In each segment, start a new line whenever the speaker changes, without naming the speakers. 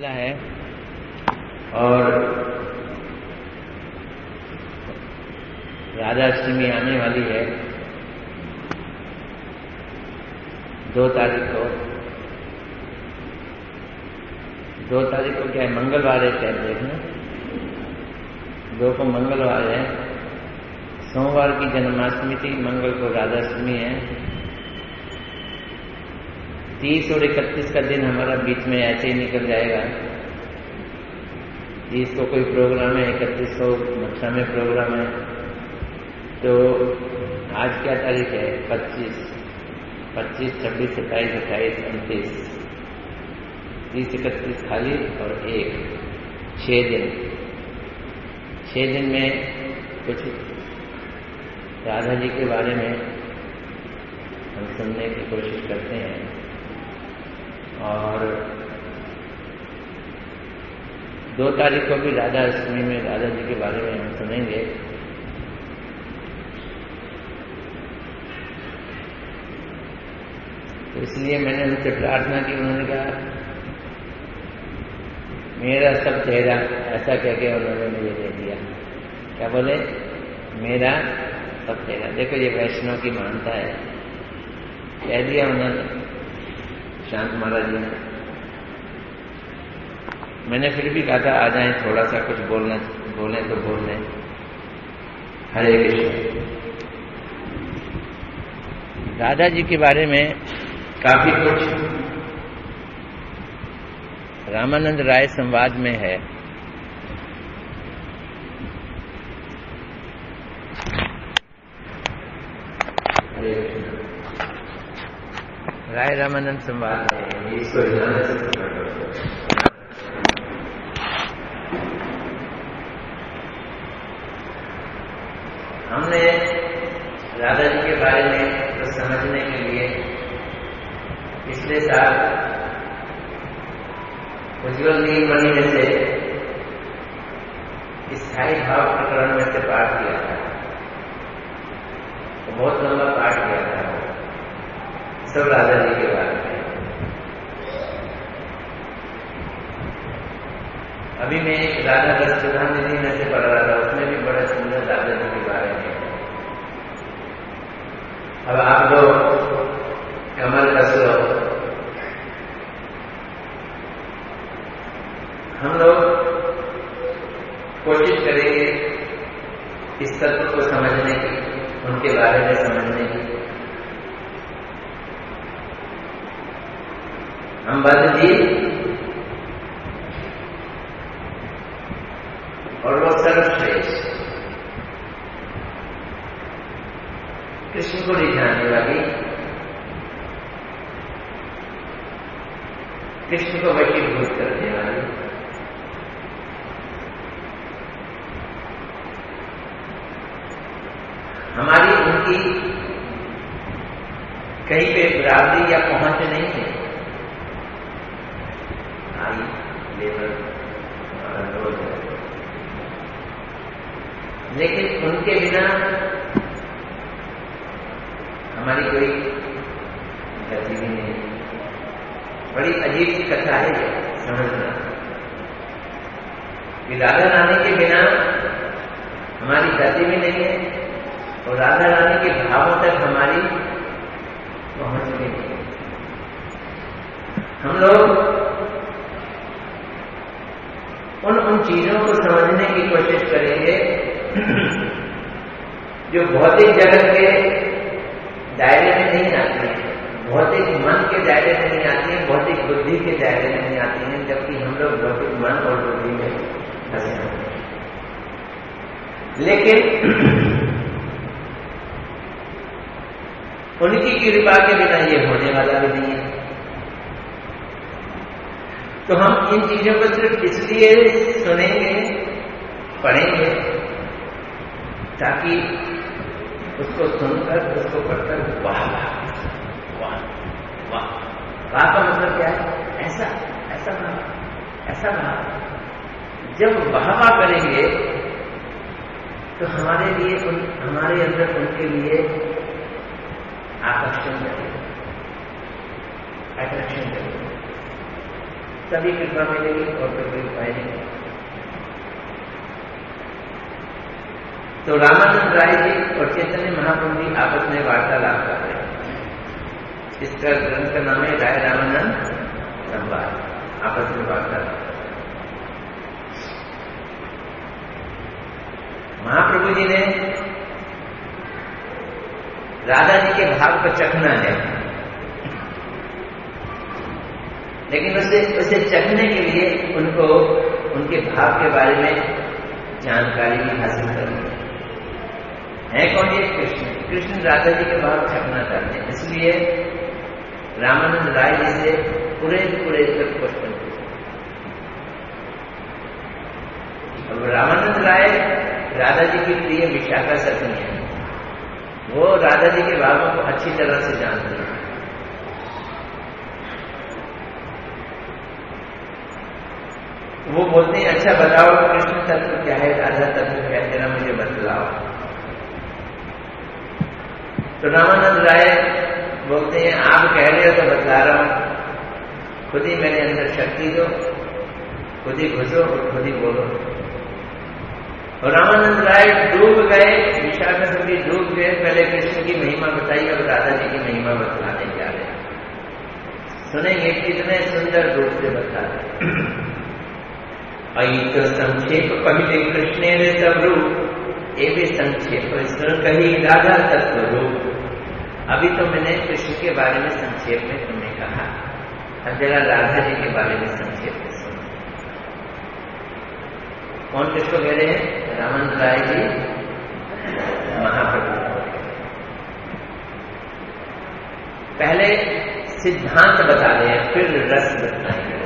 वाला है और राधाष्टमी आने वाली है 2 तारीख को। 2 तारीख को क्या है, मंगलवार है शायद, देखना 2 को मंगलवार है। सोमवार की जन्माष्टमी थी, मंगल को राधाष्टमी है। 30 और 31 का दिन हमारा बीच में ऐसे ही निकल जाएगा। 30 को कोई प्रोग्राम है, 31 को मथुरा में प्रोग्राम है। तो आज क्या तारीख है? 25, 26, 27, 28, 29, 30, 31 खाली और 1, 6 दिन। 6 दिन में कुछ राधा जी के बारे में हम सुनने की कोशिश करते हैं और 2 तारीख को भी राधा अष्टमी में राधा जी के बारे में हम सुनेंगे। तो इसलिए मैंने उनसे प्रार्थना की। उन्होंने कहा मेरा सब चेहरा, ऐसा कह के उन्होंने मुझे दे दिया। क्या बोले? मेरा सब चेहरा। देखो ये वैष्णव की मानता है, कह दिया उन्होंने शांत महाराज जी ने। मैंने फिर भी कहा था आ जाए, थोड़ा सा कुछ बोले तो बोल लें। हरे कृष्ण। राधा जी के बारे में काफी कुछ रामानंद राय संवाद में है। राय रामानंद संवाद में इसको हमने राधा जी के बारे में तो समझने के लिए पिछले साल उज्ज्वल नीलमणि में से स्थायी भाव प्रकरण में से पाठ किया था। तो बहुत लंबा पाठ किया था, सब राधा जी के बारे में। अभी मैं एक राधा रस प्रधान निधि में से पढ़ रहा था, उसमें भी बड़ा सुंदर राधा जी के बारे में। अब आप लोग कमर कस लो। हम लोग कोशिश करेंगे इस तत्व को समझने की, उनके बारे में समझने की। हम बद्ध जी और वो सर्वश्रेष्ठ कृष्ण को रिझाने वाली, कृष्ण को वशीभूत करने वाली, हमारी उनकी कहीं पे बराबरी या पहुंच नहीं है। आई लेवल रोज है, लेकिन उनके बिना हमारी कोई गति भी नहीं। बड़ी अजीब सी कथा है समझना कि राधा रानी के बिना हमारी गति भी नहीं है और राधा रानी के भावों तक हमारी पहुंच भी नहीं। हम लोग उन चीजों को समझने की कोशिश करेंगे जो भौतिक जगत के दायरे में नहीं आती है, भौतिक मन के दायरे में नहीं आती है, भौतिक बुद्धि के दायरे में नहीं आती है, जबकि हम लोग भौतिक मन और बुद्धि में फंसे हैं। लेकिन उनकी कृपा के बिना ये होने वाला भी नहीं है। तो हम इन चीजों को सिर्फ इसलिए सुनेंगे, पढ़ेंगे, ताकि उसको सुनकर, उसको पढ़कर वाह वाह वाह वाह का मतलब क्या है? ऐसा ऐसा भाव, ऐसा भाव। जब वाह वाह करेंगे तो हमारे लिए हमारे अंदर उनके लिए आकर्षण करेगा, अट्रैक्शन करेगा। सभी कृपा मिलेगी और तो कोई उपाय नहीं। तो रामानंद राय जी और चैतन्य महाप्रभु जी आपस में वार्तालाप कर रहे हैं। इसका ग्रंथ का नाम है राय रामानंद संवाद, आपस में वार्तालाप। महाप्रभु जी ने राधा जी के भाव को चखना है, लेकिन उसे चखने के लिए उनको उनके भाव के बारे में जानकारी भी हासिल करनी है। कौन ये? कृष्ण। कृष्ण राधा जी के भाव चखना चाहते हैं, इसलिए रामानंद राय जी से पूरे तक क्वेश्चन पूछे। अब रामानंद राय राधा जी की प्रिय विशाखा सती है, वो राधा जी के भावों को अच्छी तरह से जानती है। वो बोलते हैं अच्छा बताओ कृष्ण तत्व क्या है, राधा तत्व क्या है, जरा मुझे बतलाओ। तो रामानंद राय बोलते हैं आप कह रहे हो तो बता रहा हूं, खुद ही मेरे अंदर शक्ति दो, खुद ही घुसो और खुद ही बोलो। और रामानंद राय डूब गए, विशाखा सती डूब गए। पहले कृष्ण की महिमा बताई, अब राधा जी की महिमा बतलाने जा रहे हैं। सुनेंगे कितने सुंदर रूप से बता रहे। अत संक्षेप पहले कृष्ण ने सब रूप, ये भी संक्षेप सुन कही राधा तत्व रूप। अभी तो मैंने कृष्ण के बारे में संक्षेप में तुमने कहा, अब जरा राधा जी के बारे में संक्षेप में सुनो। कौन किसको कह रहे हैं? रामानंद राय जी महाप्रभु। पहले सिद्धांत बता रहे हैं, फिर रस बताएंगे।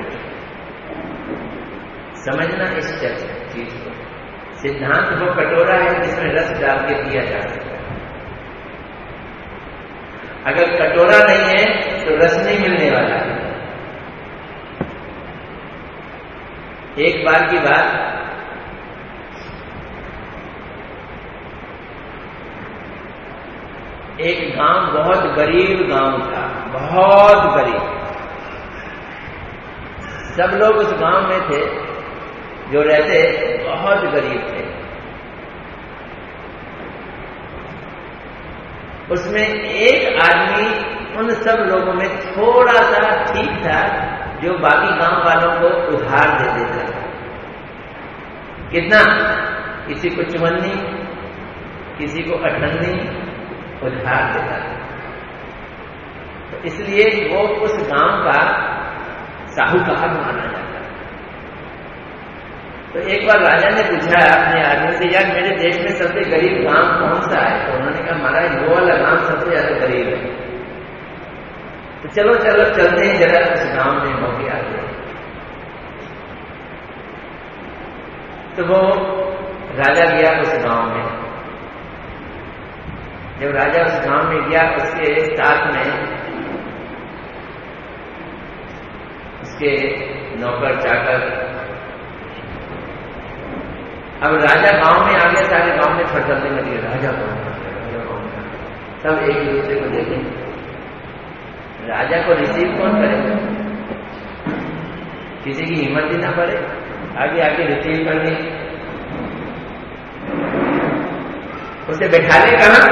समझना इस चीज को। सिद्धांत वो कटोरा है जिसमें रस डाल के पिया जा सकता है। अगर कटोरा नहीं है तो रस नहीं मिलने वाला है। एक बार की बात, एक गांव बहुत गरीब गांव था, बहुत गरीब। सब लोग उस गांव में थे जो रहते बहुत गरीब थे। उसमें एक आदमी उन सब लोगों में थोड़ा सा ठीक था, जो बाकी गांव वालों को उधार दे देता था। कितना? किसी को चुमन्नी, किसी को अठन्नी उधार देता था। तो इसलिए वो उस गांव का साहूकार माना जाता। तो एक बार राजा ने पूछा अपने आदमी से, यार मेरे देश में सबसे गरीब गांव कौन सा है? तो उन्होंने कहा महाराज वो वाला गांव सबसे ज्यादा गरीब है। तो चलो चलते हैं जरा उस गांव में मौके आते हैं। तो वो राजा गया उस गांव में। जब राजा उस गांव में गया, उसके साथ में उसके नौकर चाकर। अब राजा गांव में आ गया, सारे गांव में फटकने लगे, राजा गांव में। सब एक दूसरे को देखें, राजा को रिसीव कौन करेगा? किसी की हिम्मत ही ना पड़े आगे आके रिसीव करने। उसे बैठा ले कहां?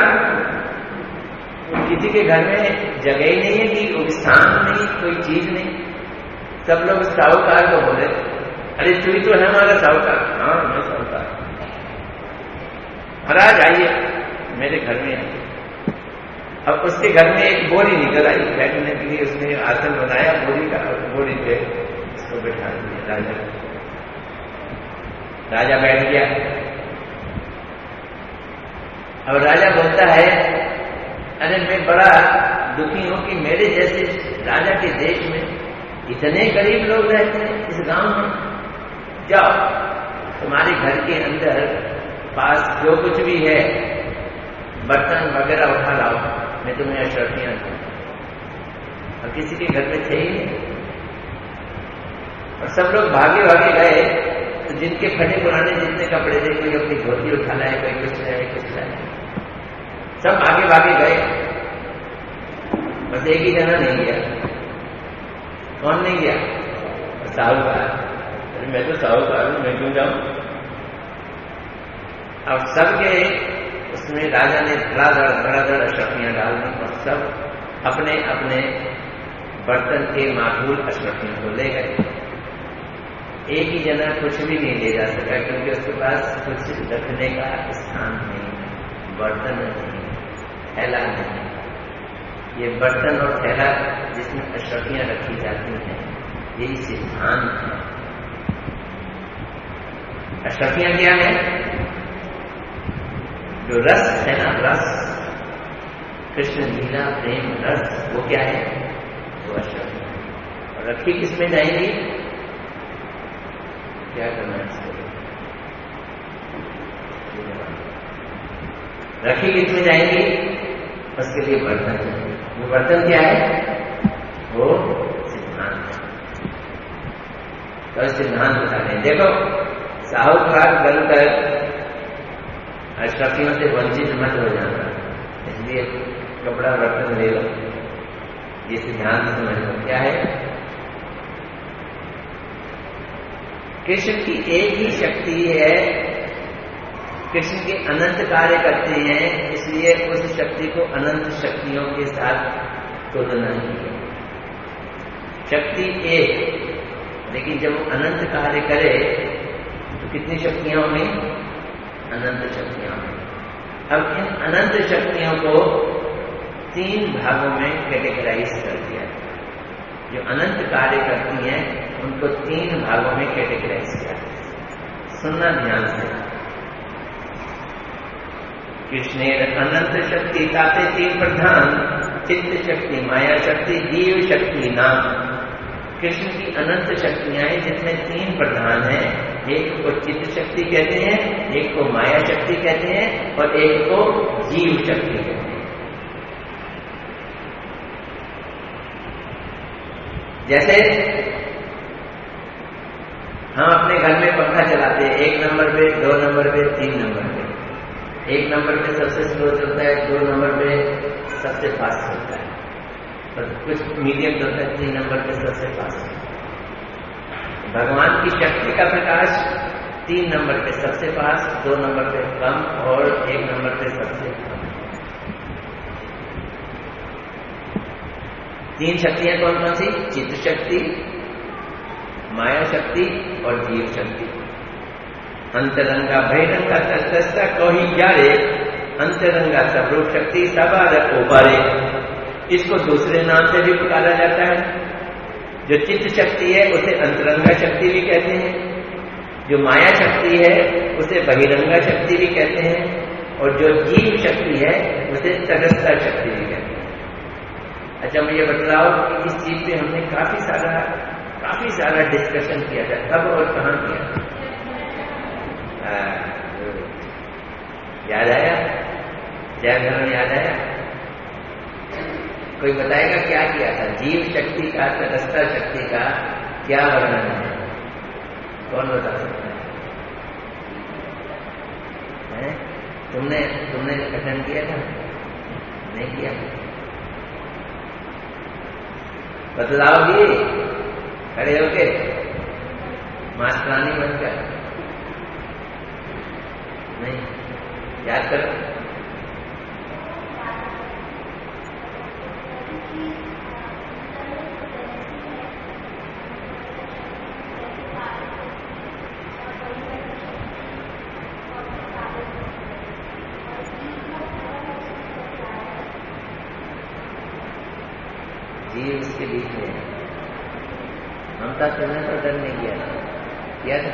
किसी के घर में जगह ही नहीं है कि स्थान नहीं, कोई चीज नहीं। सब लोग साहूकार को बोले, अरे तू ही तो है हमारा साहूकार। हाँ मैं साहूकार। महाराज आइए मेरे घर में आइए। अब उसके घर में एक बोरी निकल आई बैठने के लिए, उसने आसन बनाया बोरी का, बोरी पे उसको बैठा दिया। राजा बैठ गया। अब राजा बोलता है, अरे मैं बड़ा दुखी हूं कि मेरे जैसे राजा के देश में इतने गरीब लोग रहते हैं इस गांव में। जाओ तुम्हारे घर के अंदर पास जो कुछ भी है बर्तन वगैरह उठा लाओ, मैं तुम्हें अशर्फियां दूं। और किसी के घर में थे ही नहीं। और सब लोग भागे भागे गए। तो जिनके फटे पुराने जितने कपड़े थे, कोई अपनी धोती उठा लाए, कोई कुछ लाए, कुछ लाए, सब आगे भागे गए। बस एक ही जना नहीं गया। कौन नहीं गया? साहूकार, अरे मैं तो साहूकार हूं, मैं क्यों जाऊं। अब सबके उसमें राजा ने धड़ाधड़ अशरफियां डाल दी और सब अपने अपने बर्तन के माकूल अशरफियों को ले गए। एक ही जना कुछ भी नहीं ले जा सका क्योंकि उसके पास कुछ रखने का स्थान नहीं, बर्तन नहीं, थैला नहीं। ये बर्तन और थैला जिसमें अशरफियां रखी जाती हैं, यही सिद्धांत है। अशरफियां क्या है? जो रस है ना, रस, कृष्ण लीला प्रेम रस, वो क्या है? वो अशरफियां। और रखी किसमें जाएंगी? क्या करना है इसको? रखी किसमें जाएंगी? उसके लिए बर्तन चाहिए। वो बर्तन क्या है? वो सिद्धांत है। तो सिद्धांत बता रहे हैं। देखो, साहूकार बनकर अशरफियों से वंचित मत हो जाना, इसलिए कपड़ा बर्तन ले लो। ये सिद्धांत समझ लो क्या है। कृष्ण की एक ही शक्ति है, कृष्ण के अनंत कार्य करते हैं, इसलिए उस शक्ति को अनंत शक्तियों के साथ तुलना की है। शक्ति एक, लेकिन जब वो अनंत कार्य करे तो कितनी शक्तियां होंगी? अनंत शक्तियां होंगी। अब इन अनंत शक्तियों को 3 भागों में कैटेगराइज कर दिया। जो अनंत कार्य करती हैं उनको 3 भागों में कैटेगराइज किया। सुनना ध्यान से। कृष्णेर अनंत शक्ति ताते 3 प्रधान, चित्त शक्ति, माया शक्ति, जीव शक्ति नाम। कृष्ण की अनंत शक्तियां हैं जिसमें 3 प्रधान हैं। एक को चित्त शक्ति कहते हैं, एक को माया शक्ति कहते हैं और एक को जीव शक्ति कहते हैं। जैसे हम अपने घर में पंखा चलाते हैं, 1 नंबर पे, 2 नंबर पे, 3 नंबर पे। 1 नंबर पे सबसे स्लो चलता है, 2 नंबर पे सबसे फास्ट चलता है, और कुछ मीडियम चलता है, 3 नंबर पे सबसे फास्ट। भगवान की शक्ति का प्रकाश 3 नंबर पे सबसे फास्ट, 2 नंबर पे कम और 1 नंबर पे सबसे कम। 3 शक्तियां कौन कौन सी? चित्त शक्ति, माया शक्ति और जीव शक्ति। अंतरंगा बहिरंगा तटस्था कोही जारे, अंतरंगा सबरूप शक्ति सबार ओबारे। इसको दूसरे नाम से भी पुकारा जाता है। जो चित्त शक्ति है उसे अंतरंगा शक्ति भी कहते हैं, जो माया शक्ति है उसे बहिरंगा शक्ति भी कहते हैं, और जो जीव शक्ति है उसे तटस्था शक्ति भी कहते हैं। अच्छा, मुझे बतलाओ कि इस चीज पे हमने काफी सारा डिस्कशन किया था, कब और कहाँ किया? याद आया? जय घर में याद आया? कोई बताएगा क्या किया था? जीव शक्ति का, तटस्था शक्ति का क्या वर्णन है? कौन बता सकता है? तुमने कथन किया था? नहीं किया? बतलाओगी खड़े होके, मास्टरानी बनकर? नहीं, याद करो। जीव उसके बीच में है। ममता तुमने तो डर नहीं किया था?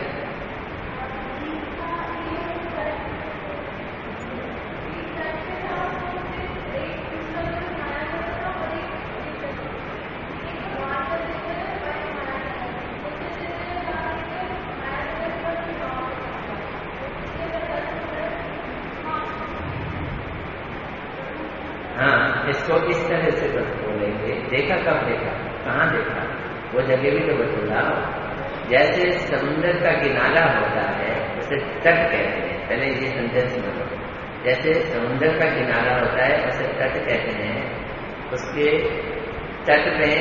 इसको इस तरह से बोलेंगे। देखा कब देखा? कहाँ देखा? वो जगह भी तो बतलाओ। जैसे समुद्र का किनारा होता है उसे तट कहते हैं। पहले ये सेंटेंस में, जैसे समुद्र का किनारा होता है उसे तट कहते हैं। उसके तट में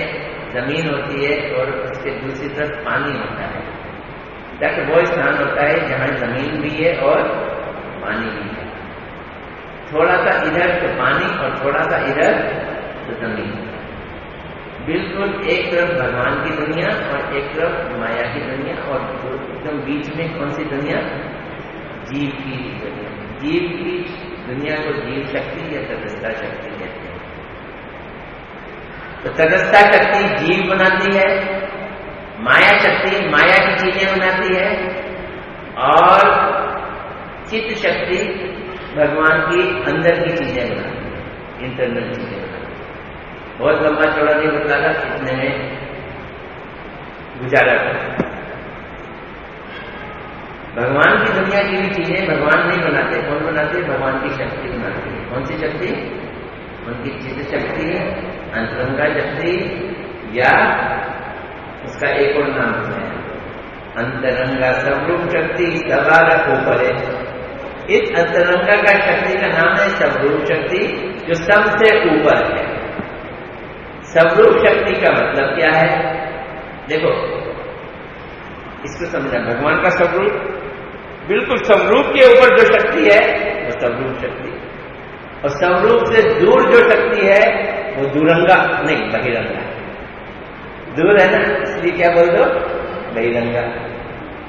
जमीन होती है और उसके दूसरी तरफ पानी होता है। तट वो स्थान होता है जहां जमीन भी है और पानी भी है। थोड़ा सा इधर तो पानी और थोड़ा सा इधर तो जमीन। बिल्कुल एक तरफ भगवान की दुनिया और एक तरफ माया की दुनिया, और एकदम बीच में कौन सी दुनिया? जीव की दुनिया। जीव की दुनिया को जीव शक्ति या तटस्था शक्ति कहते हैं। तो तटस्था शक्ति जीव बनाती है, माया शक्ति माया की चीजें बनाती है, और चित्त शक्ति भगवान की अंदर की चीजें बनाती है, इंटरनल चीजें बनाती है। बहुत लंबा चौड़ा नहीं बतलाना, इतने में गुजारा करते। भगवान की दुनिया की भी चीजें भगवान नहीं बनाते। कौन बनाते? भगवान की शक्ति बनाती है। कौन सी शक्ति? उनकी चित्त शक्ति, अंतरंगा शक्ति, या उसका एक और नाम है अंतरंगा स्वरूप शक्ति, सवार ऊपर है। इस अंतरंगा का शक्ति का नाम है स्वरूप शक्ति, जो सबसे ऊपर है। स्वरूप शक्ति का मतलब क्या है? देखो, इसको समझना। भगवान का स्वरूप, बिल्कुल स्वरूप के ऊपर जो शक्ति है वो स्वरूप शक्ति, और स्वरूप से दूर जो शक्ति है वो दूरंगा नहीं, बहिरंगा। दूर है ना, इसलिए क्या बोल दो? बहिरंगा।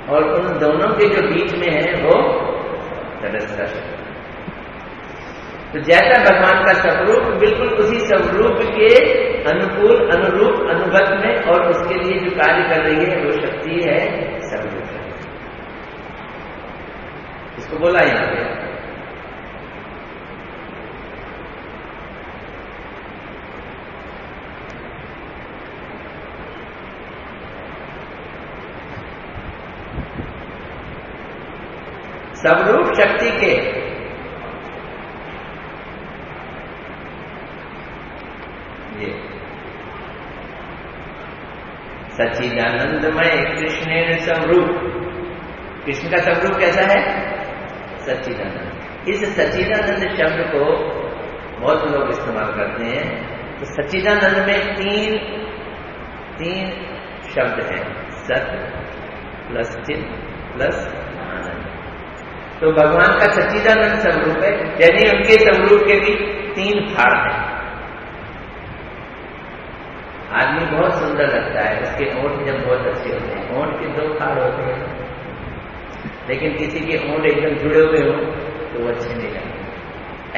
और उन दोनों के जो बीच में है वो तटस्थ शक्ति। तो जैसा भगवान का स्वरूप, बिल्कुल उसी स्वरूप के अनुकूल, अनुरूप, अनुगत में, और उसके लिए जो कार्य कर रही है वो शक्ति है स्वरूप शक्ति। इसको बोला यहां पे स्वरूप शक्ति के ये सच्चिदानंदमय कृष्ण स्वरूप। कृष्ण का स्वरूप कैसा है? सच्चिदानंद। इस सच्चिदानंद शब्द को बहुत लोग इस्तेमाल करते हैं। तो सच्चिदानंद में तीन शब्द हैं, सत प्लस चित प्लस आनंद। तो भगवान का सच्चिदानंद स्वरूप है, यानी उनके स्वरूप के भी तीन फाड़ हैं। आदमी बहुत सुंदर लगता है, उसके ओंठ जब बहुत अच्छे होते हैं। ओंठ के 2 फाड़ होते हैं, लेकिन किसी के ओंठ एकदम जुड़े हुए हो तो वो अच्छे नहीं लगते।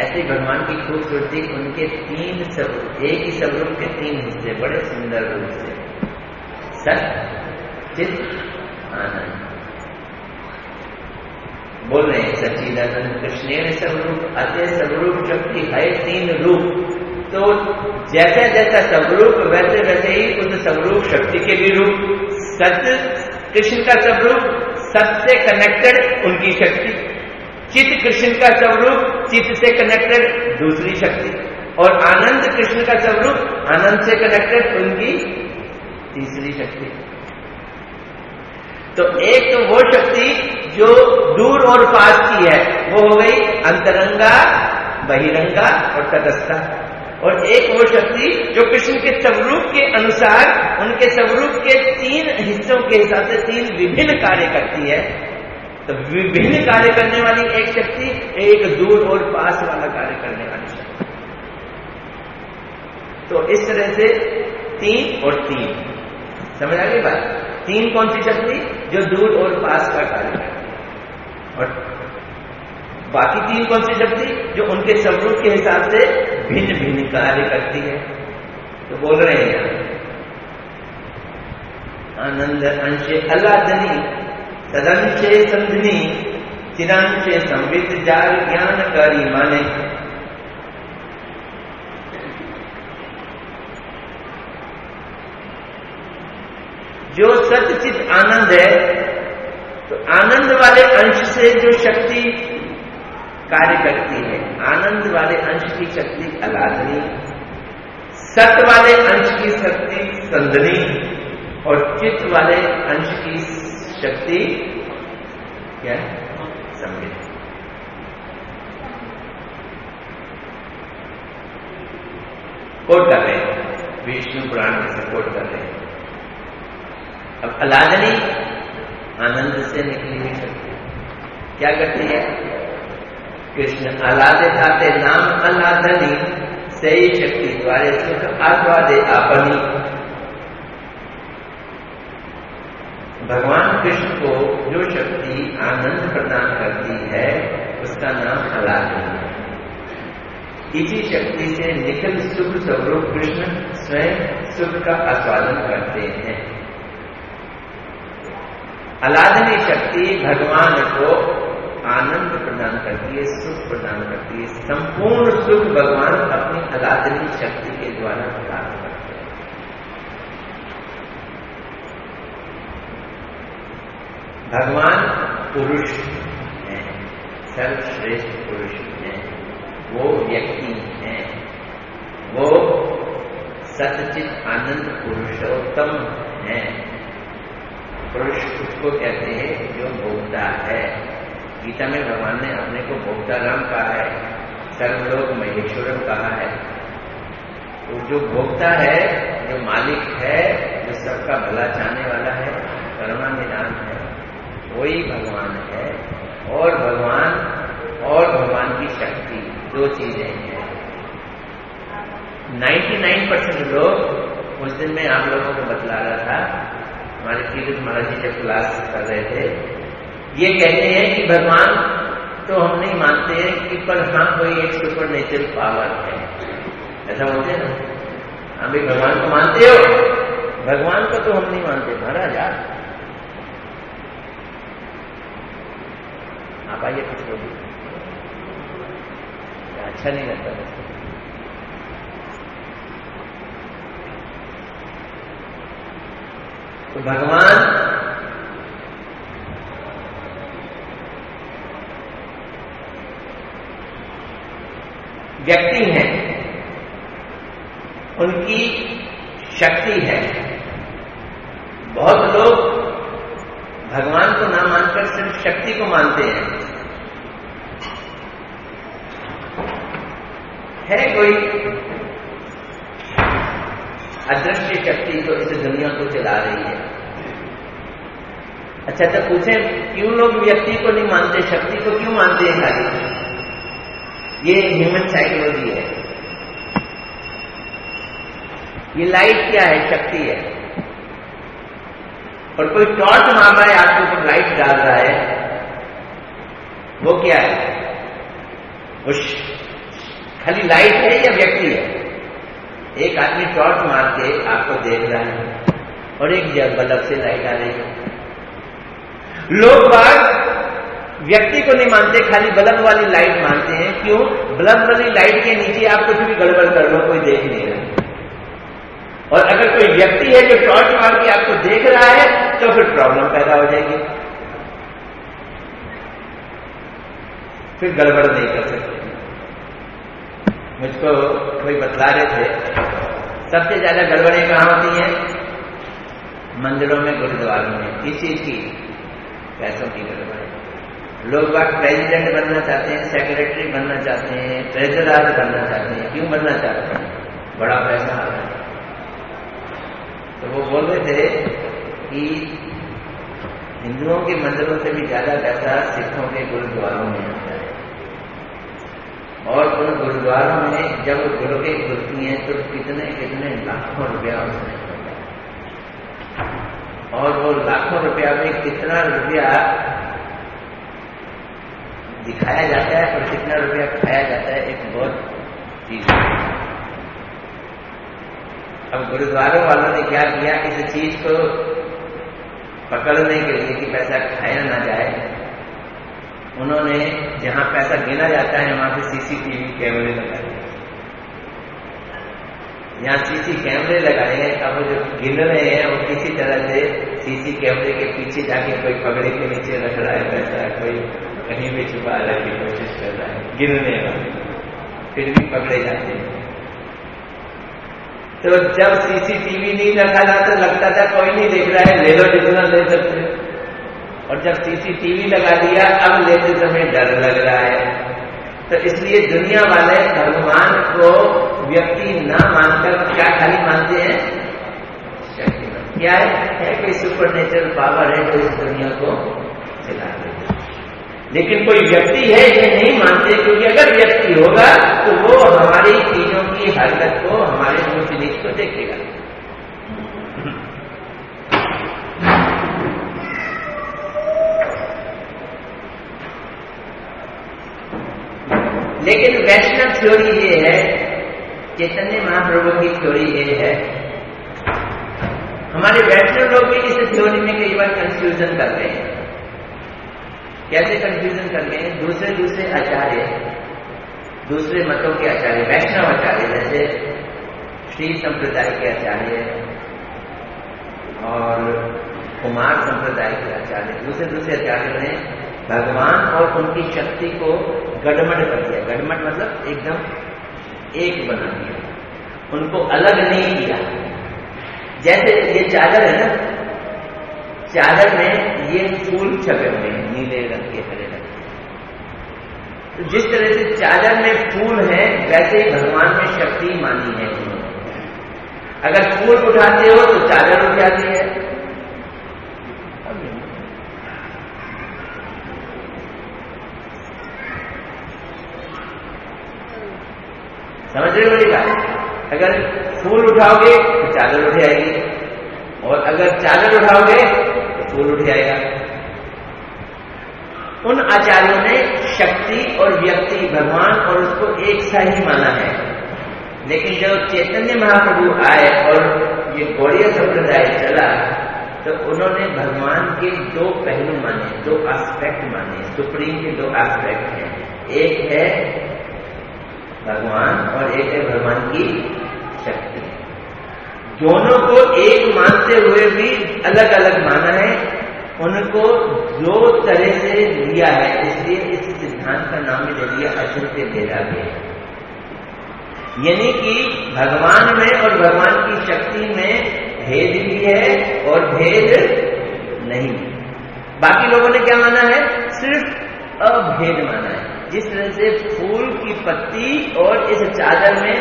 ऐसे ही भगवान की खूबसूरती, उनके 3 स्वरूप, एक ही स्वरूप के 3 हिस्से बड़े सुंदर रूप से, सत चित आनंद। बोल रहे हैं सच्चिदानंद कृष्ण स्वरूप, अतः स्वरूप शक्ति है 3 रूप। तो जैसा जैसा स्वरूप, वैसे वैसे ही उस स्वरूप शक्ति के भी रूप। सत्य कृष्ण का स्वरूप, सत से कनेक्टेड उनकी शक्ति। चित कृष्ण का स्वरूप, चित से कनेक्टेड दूसरी शक्ति। और आनंद कृष्ण का स्वरूप, आनंद से कनेक्टेड उनकी तीसरी शक्ति। तो एक तो वो शक्ति जो दूर और पास की है, वो हो गई अंतरंगा, बहिरंगा और तटस्था। और एक वो शक्ति जो कृष्ण के स्वरूप के अनुसार, उनके स्वरूप के 3 हिस्सों के हिसाब से 3 विभिन्न कार्य करती है। तो विभिन्न कार्य करने वाली एक शक्ति, एक दूर और पास वाला कार्य करने वाली शक्ति। तो इस तरह से 3 और 3 समझ आ गई बात? 3 कौन सी शक्ति? जो दूर और पास का कार्य करती है। और बाकी 3 कौन सी शक्ति? जो उनके स्वरूप के हिसाब से भिन्न भिन्न कार्य करती है। तो बोल रहे हैं आनंद अंशे अलादनी, तदंशे संधनी, चिरांशे संवित जार ज्ञानकारी माने। जो सच्चित आनंद है, तो आनंद वाले अंश से जो शक्ति कार्य करती है, आनंद वाले अंश की शक्ति अलादनी, सत वाले अंश की शक्ति संदनी, और चित्त वाले अंश की शक्ति क्या? संवित। कोट कर रहे हैं विष्णु पुराण में सपोर्ट कर रहे हैं। अब अलादनी आनंद से निकली हुई शक्ति क्या करती है? कृष्ण अलादे ताते नाम अलादनी सही शक्ति द्वारे सुख आस्वादे आपनी। भगवान कृष्ण को जो शक्ति आनंद प्रदान करती है उसका नाम अलादनी है। इसी शक्ति से निखिल सुख स्वरूप कृष्ण स्वयं सुख का आस्वादन करते हैं। अलादनी शक्ति भगवान को आनंद प्रदान करती है, सुख प्रदान करती है। संपूर्ण सुख भगवान अपनी अलादनी शक्ति के द्वारा प्राप्त करते हैं। भगवान पुरुष हैं, सर्वश्रेष्ठ पुरुष हैं, वो व्यक्ति हैं, वो सच्चित आनंद पुरुषोत्तम हैं। पुरुष उसको कहते हैं जो भोक्ता है। गीता में भगवान ने अपने को भोक्ता राम कहा है, सर्वलोक महेश्वरम कहा है। तो जो भोक्ता है, जो मालिक है, जो सबका भला चाहने वाला है, करुणा निधान है, वही भगवान है। और भगवान की शक्ति, दो चीजें हैं। 99% लोग, उस दिन में आप लोगों को बतला रहा था, हमारे तीर्थ महाराज जी जब क्लास कर रहे थे, ये कहते हैं कि भगवान तो हम नहीं मानते हैं कि पर हाँ कोई एक सुपर नेचुरल पावर है, ऐसा बोलते हैं ना। हम भी भगवान को मानते हो? भगवान को तो हम नहीं मानते महाराज। आप आइए कुछ बोलिए, अच्छा नहीं लगता। तो भगवान व्यक्ति हैं, उनकी शक्ति है। बहुत लोग भगवान को ना मानकर सिर्फ शक्ति को मानते हैं। है कोई अदृश्य शक्ति तो इस दुनिया को चला रही है। अच्छा तो पूछें क्यों लोग व्यक्ति को नहीं मानते, शक्ति को क्यों मानते हैं खाली? ये ह्यूमन साइकोलॉजी है। ये लाइट क्या है? शक्ति है। और कोई टॉर्च मार रहा है आपके ऊपर, लाइट डाल रहा है, वो क्या है? वो खाली लाइट है या व्यक्ति है? एक आदमी टॉर्च मार के आपको देख रहा है और एक बल्ब से लाइट आ रही है। लोग बाग व्यक्ति को नहीं मानते, खाली बल्ब वाली लाइट मानते हैं। क्यों? बल्ब वाली लाइट के नीचे आप कुछ भी गड़बड़ कर लो, कोई देख नहीं रहा। और अगर कोई व्यक्ति है जो टॉर्च मार के आपको देख रहा है तो फिर प्रॉब्लम पैदा हो जाएगी, फिर गड़बड़ नहीं कर सकते। मुझको कोई बतला रहे थे, सबसे ज्यादा गड़बड़ें कहाँ होती हैं? मंदिरों में, गुरुद्वारों में। किस चीज की? पैसों की गड़बड़ें। लोग बाग प्रेसिडेंट बनना चाहते हैं, सेक्रेटरी बनना चाहते हैं, ट्रेजरर बनना चाहते हैं। क्यों बनना चाहते हैं? बड़ा पैसा आ रहा है। तो वो बोल रहे थे कि हिंदुओं के मंदिरों से भी ज्यादा पैसा सिखों के गुरुद्वारों में आता है। और उन गुरुद्वारों में जब गुरुके खुलती हैं तो कितने कितने लाखों रुपया उसमें होता है। और वो लाखों रुपया में कितना रुपया दिखाया जाता है और कितना रुपया खाया जाता है, एक बहुत चीज है। अब गुरुद्वारों वालों ने क्या किया, इस चीज को पकड़ने के लिए कि पैसा खाया ना जाए, उन्होंने जहां पैसा गिना जाता है वहां पे सीसीटीवी कैमरे लगाए। यहाँ सीसी कैमरे लगाए हैं। अब जो गिन रहे हैं वो किसी तरह से सीसी कैमरे के पीछे जाके कोई पगड़ी के नीचे रख रहा है पैसा, कोई कहीं भी छुपा रखने की कोशिश कर रहा है, गिनने वाले फिर भी पकड़े जाते हैं। तो जब सीसीटीवी नहीं रखा था तो लगता था कोई नहीं देख रहा है, ले लो जितना ले सकते। और जब सीसीटीवी लगा दिया अब लेते समय डर लग रहा है। तो इसलिए दुनिया वाले भगवान को व्यक्ति ना मानकर क्या खाली मानते हैं? शक्तिमान। क्या है कोई सुपर नेचुरल पावर है जो इस दुनिया को चला रही है। लेकिन कोई व्यक्ति है ये नहीं मानते, क्योंकि अगर व्यक्ति होगा तो वो हमारी चीजों की हरकत को, हमारे ऊंच नीच को देखेगा। लेकिन वैष्णव थ्योरी ये है, चैतन्य महाप्रभु की थ्योरी ये है, हमारे वैष्णव लोग भी इस थ्योरी में कई बार कंफ्यूजन कर रहे हैं। कैसे कंफ्यूजन कर रहे हैं? दूसरे आचार्य, दूसरे मतों के आचार्य, वैष्णव आचार्य जैसे श्री संप्रदाय के आचार्य और कुमार संप्रदाय के आचार्य, दूसरे आचार्यों ने भगवान और उनकी शक्ति को गड़मड़ कर दिया। गड़मड़ मतलब एकदम एक बना दिया, उनको अलग नहीं किया। जैसे ये चादर है ना, चादर में ये फूल छपे हुए हैं, नीले रंग के, हरे रंग के। तो जिस तरह से चादर में फूल है, वैसे ही भगवान में शक्ति मानी है उन्होंने। अगर फूल उठाते हो तो चादर उठ जाती है। समझ रहे हो मेरी बात? अगर फूल उठाओगे तो चादर उठ जाएगी, और अगर चादर उठाओगे तो फूल उठ जाएगा। उन आचार्यों ने शक्ति और व्यक्ति, भगवान और उसको एक सा ही माना है। लेकिन जब चैतन्य महाप्रभु आए और ये गौड़ीय संप्रदाय चला, तो उन्होंने भगवान के दो पहलू माने, दो एस्पेक्ट माने। सुप्रीम के दो एस्पेक्ट हैं, एक है भगवान और एक है भगवान की शक्ति। दोनों को एक मानते हुए भी अलग अलग माना है, उनको दो तरह से लिया है। इसलिए इस सिद्धांत का नाम भी दे दिया अचिंत्य भेदाभेद। यानी कि भगवान में और भगवान की शक्ति में भेद भी है और भेद नहीं। बाकी लोगों ने क्या माना है? सिर्फ अभेद माना है। जिस तरह से फूल की पत्ती और इस चादर में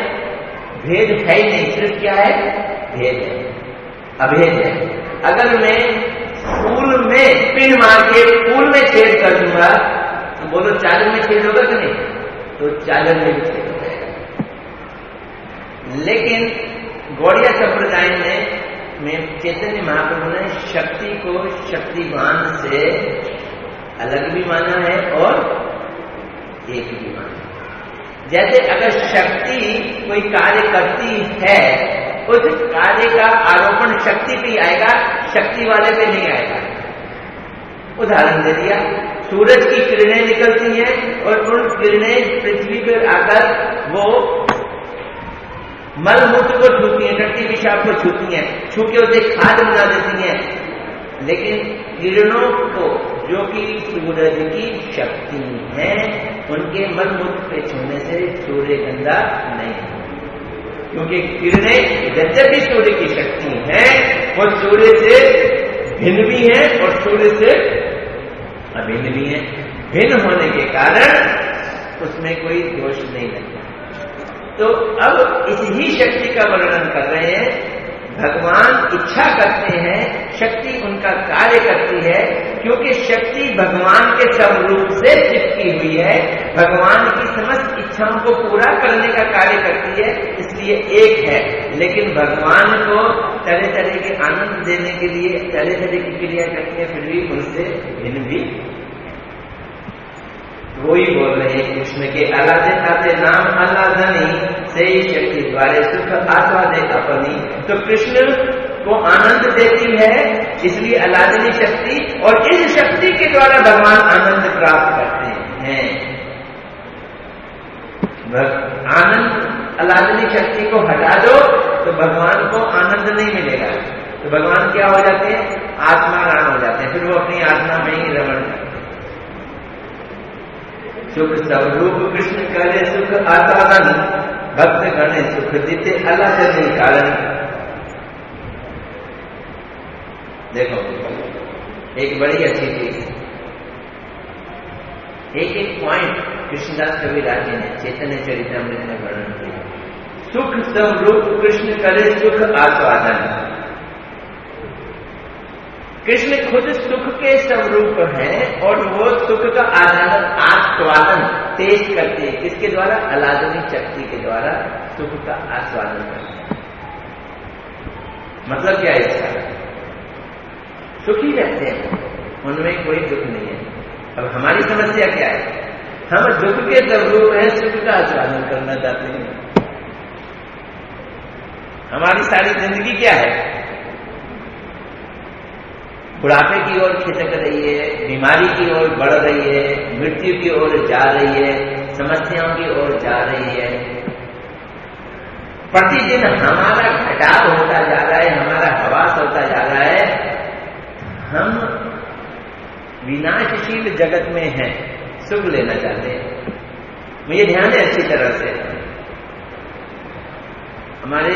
भेद है ही नहीं, सिर्फ क्या है? भेद है, अभेद है। अगर मैं फूल में पिन मार के फूल में छेद कर दूंगा तो बोलो चादर में छेद होगा कि नहीं? तो चादर में भी छेद हो जाएगा। लेकिन गौड़ीय संप्रदाय में चैतन्य महाप्रभु ने शक्ति को शक्तिवान से अलग भी माना है और एक भी माना। जैसे अगर शक्ति कोई कार्य करती है, उस कार्य का आरोपण शक्ति पे आएगा, शक्ति वाले पे नहीं आएगा। उदाहरण दे दिया, सूरज की किरणें निकलती हैं और उन किरणें पृथ्वी पर आकर वो मल मूत्र को छूती हैं, टट्टी पेशाब को छूती हैं, छू के उसे खाद बना देती हैं। लेकिन किरणों को, जो कि सूरज की शक्ति है, उनके मल मूत्र पे छूने से सूर्य गंदा नहीं है। क्योंकि किरणें यद्यपि सूर्य की शक्ति है, वो सूर्य से भिन्न भी है और सूर्य से अभिन्न भी है। भिन्न होने के कारण उसमें कोई दोष नहीं लगता। तो अब इसी शक्ति का वर्णन कर रहे हैं। भगवान इच्छा करते हैं, शक्ति उनका कार्य करती है, क्योंकि शक्ति भगवान के स्वरूप से चिपकी हुई है, भगवान की समस्त इच्छाओं को पूरा करने का कार्य करती है, इसलिए एक है। लेकिन भगवान को तरह तरह के आनंद देने के लिए तरह तरह की क्रिया करती है, फिर भी उनसे भिन्न भी। वही बोल रहे हैं कृष्ण के अलादे खाते नाम अल्लाधनी से ही शक्ति द्वारे सुख आस्वादे अपनी। तो कृष्ण को आनंद देती है, इसलिए अलादनी शक्ति, और इस शक्ति के द्वारा भगवान आनंद प्राप्त करते हैं। आनंद अलादनी शक्ति को हटा दो तो भगवान को आनंद नहीं मिलेगा। तो भगवान क्या हो जाते हैं? आत्मा राम हो जाते हैं, फिर वो अपनी आत्मा में ही रमण करते हैं। सुख स्वरूप कृष्ण करे सुख आसादन, भक्त गणे सुख देते अलग नहीं कारण। देखो एक बड़ी अच्छी चीज, एक एक पॉइंट कृष्णदास कविराज जी ने चैतन्य चरितमृत में वर्णन किया। सुख स्वरूप कृष्ण करे सुख आस्वादन। कृष्ण खुद सुख के स्वरूप हैं और वो सुख का आस्वादन टेस्ट करते हैं। किसके द्वारा? अलादनी शक्ति के द्वारा सुख का आस्वादन करते हैं। मतलब क्या है इसका? सुखी रहते हैं, उनमें कोई दुख नहीं है। अब हमारी समस्या क्या है? हम दुख के स्वरूप हैं, सुख का आस्वादन करना चाहते हैं। हमारी सारी जिंदगी क्या है? बुढ़ापे की ओर खिसक रही है, बीमारी की ओर बढ़ रही है, मृत्यु की ओर जा रही है, समस्याओं की ओर जा रही है। प्रतिदिन हमारा घटाव होता जा रहा है, हमारा हवास होता जा रहा है। हम विनाशशील जगत में हैं, सुख लेना चाहते हैं। मुझे ध्यान है अच्छी तरह से, हमारे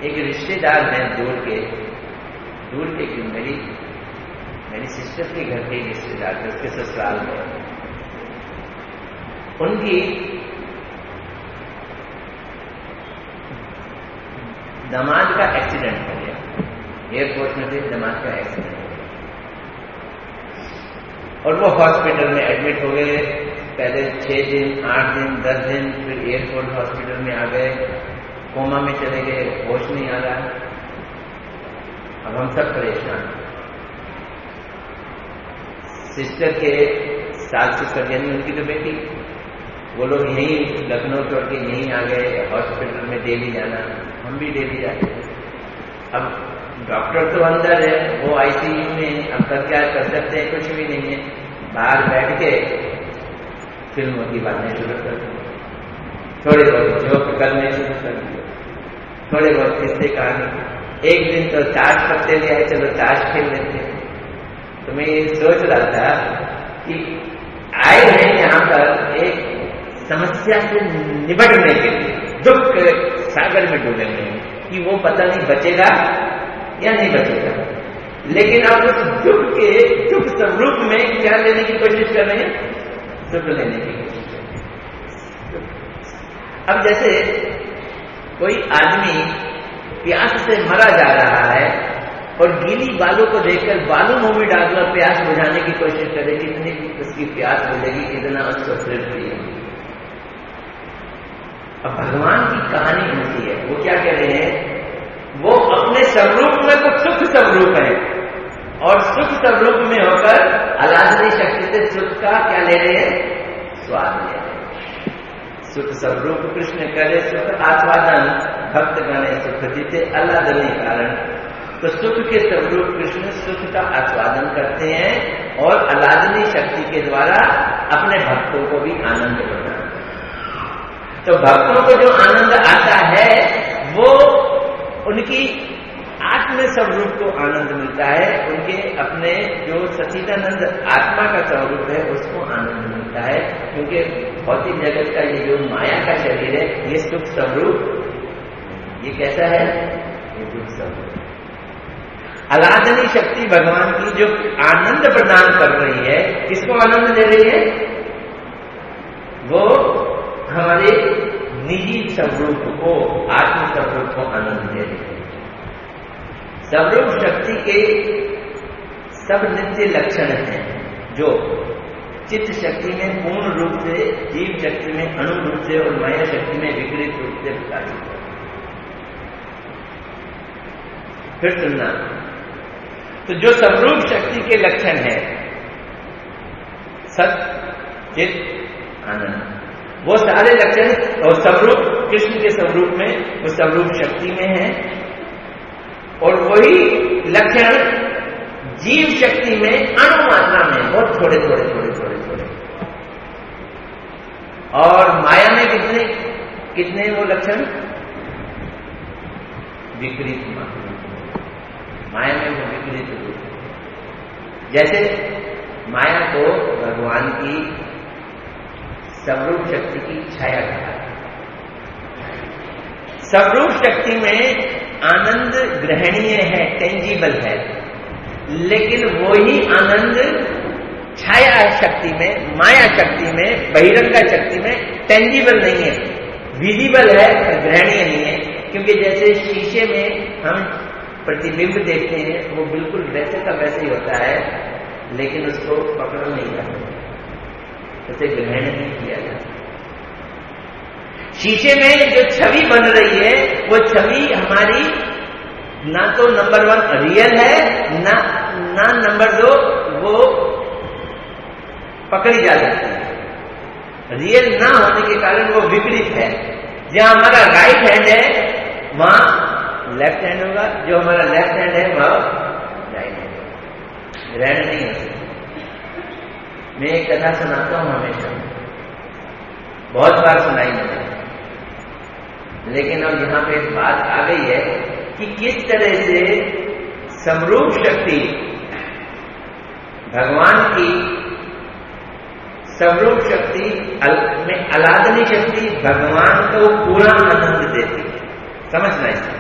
एक रिश्तेदार हैं दूर के कि मेरी सिस्टर के घर के रिश्तेदार थे, उसके ससुराल में। उनकी दामाद का एक्सीडेंट हो गया, एयरपोर्ट में थे, दामाद का एक्सीडेंट हो गया और वो हॉस्पिटल में एडमिट हो गए। पहले 6 दिन, 8 दिन, 10 दिन, फिर एयरपोर्ट हॉस्पिटल में आ गए, कोमा में चले गए, होश नहीं आ रहा। अब हम सब परेशान। सिस्टर के सास सिस्टर यानी उनकी तो बेटी, वो लोग यहीं लखनऊ छोड़ के यहीं आ गए, हॉस्पिटल में डेली जाना, हम भी डेली जाते। अब डॉक्टर तो अंदर है, वो आईसीयू में, अब तक क्या कर सकते हैं? कुछ भी नहीं है। बाहर बैठ के फिल्मों की बातें शुरू कर दी, थोड़े बहुत जोक करने शुरू कर दिए, थोड़े बहुत किस्से कहानी। एक दिन तो ताश पत्ते ले आए, चलो ताश खेल लेते हैं। तो मैं ये सोच रहा था कि आए हैं यहाँ पर एक समस्या से निपटने के लिए, दुख के सागर में डूबे हुए हैं कि वो पता नहीं बचेगा या नहीं बचेगा। लेकिन आप उस दुख स्वरूप में क्या लेने की कोशिश कर रहे हैं? सुख लेने की कोशिश कर रहे हैं। अब जैसे कोई आदमी प्यास से मरा जा रहा है और गीली बालों को देखकर बालू मुंह में डालकर प्यास बुझाने की कोशिश करे, कितनी उसकी प्यास बुझेगी, कितना उसको तृप्ति है। अब भगवान की कहानी होती है, वो क्या कह रहे हैं? वो अपने स्वरूप में तो सुख स्वरूप है और सुख स्वरूप में होकर अलादनी शक्ति से सुख का क्या ले रहे हैं? स्वाद ले रहे हैं। सुख स्वरूप कृष्ण करे सुख आस्वादन, भक्त गणे सुख जीते अल्लादनी कारण। तो सुख के स्वरूप कृष्ण सुख का आस्वादन करते हैं और अलादनी शक्ति के द्वारा अपने भक्तों को भी आनंद देते हैं। तो भक्तों को जो आनंद आता है वो उनकी आत्म स्वरूप को आनंद मिलता है, उनके अपने जो सच्चिदानंद आत्मा का स्वरूप है उसको आनंद मिलता है। क्योंकि भौतिक जगत का ये जो माया का शरीर है ये सुख स्वरूप, ये कैसा है? ये दुख स्वरूप। अलादनी शक्ति भगवान की जो आनंद प्रदान कर रही है, किसको आनंद दे रही है? वो हमारे निजी स्वरूप को, आत्म स्वरूप को आनंद दे रही है। स्वरूप शक्ति के सब नित्य लक्षण हैं जो चित्त शक्ति में पूर्ण रूप से, जीव शक्ति में अणु रूप से और माया शक्ति में विपरीत रूप से प्रकाशित है। फिर सुनना, तो जो स्वरूप शक्ति के लक्षण है सत चित आनंद, वो सारे लक्षण और स्वरूप कृष्ण के स्वरूप में, वो स्वरूप शक्ति में है और वही लक्षण जीव शक्ति में अणु मात्रा में, बहुत थोड़े थोड़े थोड़े थोड़े थोड़े, और माया में कितने कितने वो लक्षण विपरीत मात्रा, माया में वो विपरीत रूप। जैसे माया को भगवान की स्वरूप शक्ति की छाया कहा। स्वरूप शक्ति में आनंद ग्रहणीय है, टेंजिबल है, लेकिन वही आनंद छाया शक्ति में, माया शक्ति में, बहिरंगा शक्ति में टेंजिबल नहीं है, विजिबल है पर ग्रहणीय नहीं है, क्योंकि जैसे शीशे में हम प्रतिबिंब देखते हैं वो बिल्कुल वैसे का वैसे ही होता है, लेकिन उसको पकड़ नहीं जाता, उसे ग्रहण नहीं किया जाता। शीशे में जो छवि बन रही है वो छवि हमारी ना तो नंबर 1 रियल है, ना नंबर 2 वो पकड़ी जा सकती है। रियल ना होने के कारण वो विपरीत है। जहां हमारा राइट हैंड है वहां लेफ्ट हैंड होगा, जो हमारा लेफ्ट हैंड है वहां राइट हैंड। ग्रहण नहीं हो सकता। मैं एक कथा सुनाता हूं हमेशा, बहुत बार सुनाई मैंने, लेकिन अब यहां पे बात आ गई है कि किस तरह से समरूप शक्ति भगवान की समरूप शक्ति में अलादनी शक्ति भगवान को पूरा आनंद देती है। समझना इसे,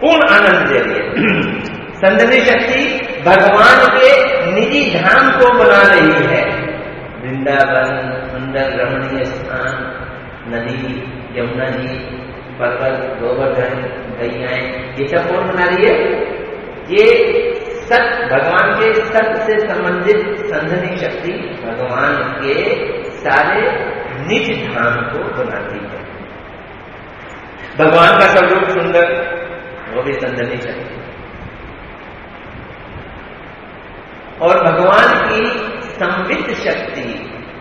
पूर्ण आनंद दे रही है। संदनी शक्ति भगवान के निजी धाम को बना रही है। वृंदावन, सुंदर रमणीय स्थान, नदी, यमुना जी, पर्वत, गोवर्धन, गैयाएं, ये सब कौन बना रही है? ये सत्य, भगवान के सत्य से संबंधित संधनी शक्ति भगवान के सारे निज धाम को बनाती है। भगवान का स्वरूप सुंदर, वो भी संधनी शक्ति, और भगवान की संवित शक्ति,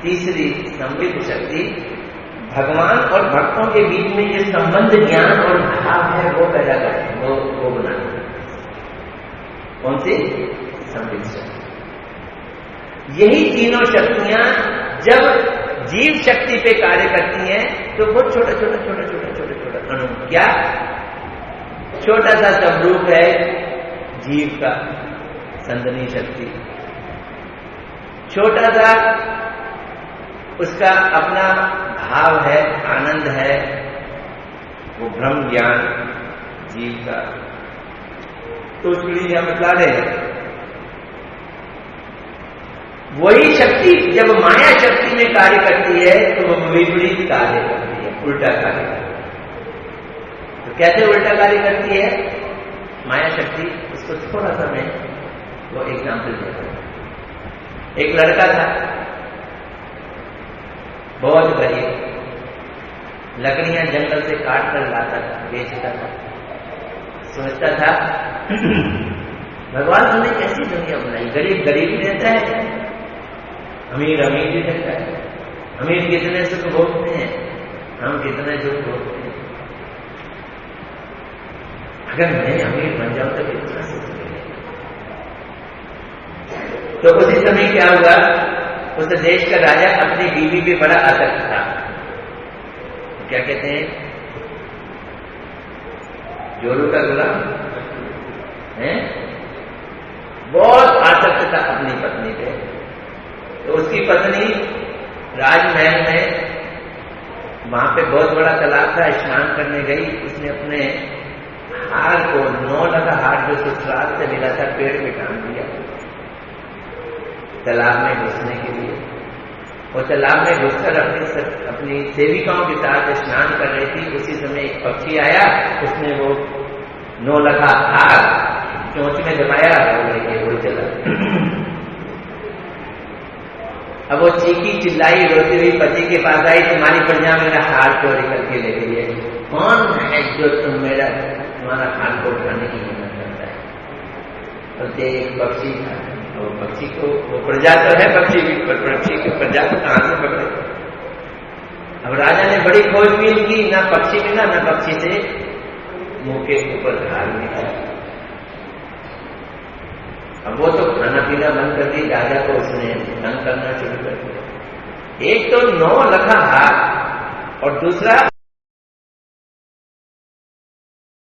तीसरी संवित शक्ति भगवान और भक्तों के बीच में ये संबंध, ज्ञान और भाव है वो पैदा करते हैं, वो बनाते हैं। कौन सी? संवित शक्ति। यही तीनों शक्तियां जब जीव शक्ति पे कार्य करती हैं तो वो छोटा अणु, क्या छोटा सा स्वरूप है जीव का, संदनी शक्ति, छोटा सा उसका अपना भाव है, आनंद है, वो ब्रह्म ज्ञान जीव का, तो उसके लिए हम बता रहे हैं। वही शक्ति जब माया शक्ति में कार्य करती है तो वो विपरीत कार्य करती है, उल्टा कार्य करती है। तो कैसे उल्टा कार्य करती है माया शक्ति? उसको थोड़ा सा मैं वो एग्जाम्पल देता हूं। एक लड़का था, बहुत गरीब, लकड़ियां जंगल से काट कर लाता था, बेचता था। सोचता था भगवान तुमने कैसी दुनिया बनाई, गरीब गरीब ही रहता है, अमीर अमीर ही रहता है। अमीर कितने सुख भोगते हैं, हम कितने सुख भोगते हैं। अगर मैं अमीर बन जाऊं तो कितना सुख मिलेगा। तो उसी समय क्या हुआ, उस देश का राजा अपनी बीवी पे बड़ा आसक्त था। क्या कहते हैं, जोरू का गुलाम है, बहुत आसक्त था अपनी पत्नी पे। तो उसकी पत्नी राजमहल में, वहां पे बहुत बड़ा तालाब था, स्नान करने गई। उसने अपने हार को, 9 लगा हार जो ससुराल से मिला था, पेड़ पे टांग दिया तालाब में घुसने के लिए। और तालाब में घुसकर अपनी सेविकाओं के साथ स्नान कर रही थी। उसी समय एक पक्षी आया, उसने वो 9 लगा हार चोंच में दबाया और लेके उड़ चला। अब वो चीखी चिल्लाई, रोती हुई पति के पास आई, तुम्हारी प्रजा मेरा हार चोरी करके ले गई है, कौन है जो तुम्हारा हार को उठाने की हिम्मत करता है? और एक पक्षी था, वो पक्षी को, वो प्रजा तो है पक्षी की, पक्षी की प्रजा को कहां से पकड़े? अब राजा ने बड़ी खोजबीन की, ना पक्षी मिला, ना पक्षी से मुंह के ऊपर हार निकला। अब वो तो खाना पीना बंद कर दी, राजा को उसने तंग करना शुरू कर दिया। एक तो 9 लखा हार और दूसरा